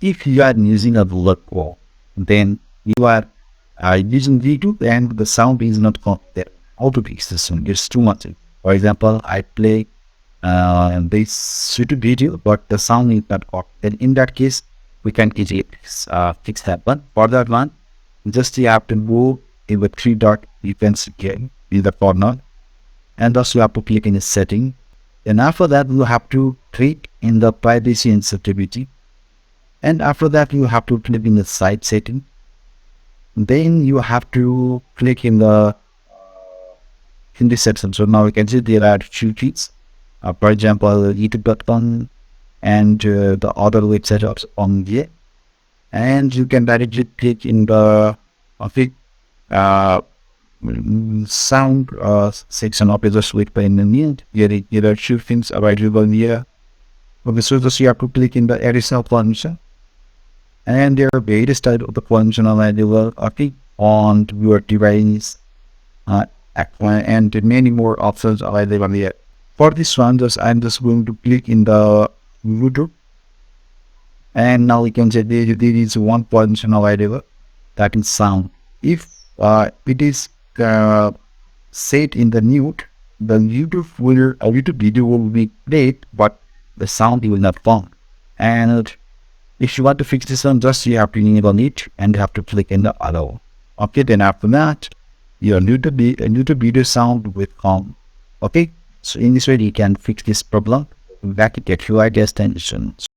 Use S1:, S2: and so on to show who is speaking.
S1: if you are using a 𝗨𝘀, then you are using YouTube and the sound is not there. How to fix this one? It's too much. For example, I play this YouTube video, but the sound is not caught. Then in that case, we can easily fix that one. For that one, just you have to go in the three dot you can see again in the corner, and also you have to click in the setting. And after that, you have to click in the privacy and sensitivity. And after that, you have to click in the site setting. Then you have to click in the section. So now you can see there are few feeds. For example, 𝗬𝗏𝗏 and the other websites on here. And you can directly click in the sound section of the suite pane in the end. There are few things available here. Okay, so just you have to click in the additional function. And there are various types of the function available on your device and many more options available here. For this one, I'm just going to click in the YouTube, and now we can say there is one function available, that is sound. If it is set in the mute, the YouTube video will be played, but the sound will not come. And if you want to fix this one, just you have to enable it and you have to click in the allow. Okay, then after that, your YouTube video sound will come. Okay, so in this way you can fix this problem. Back to get your extension.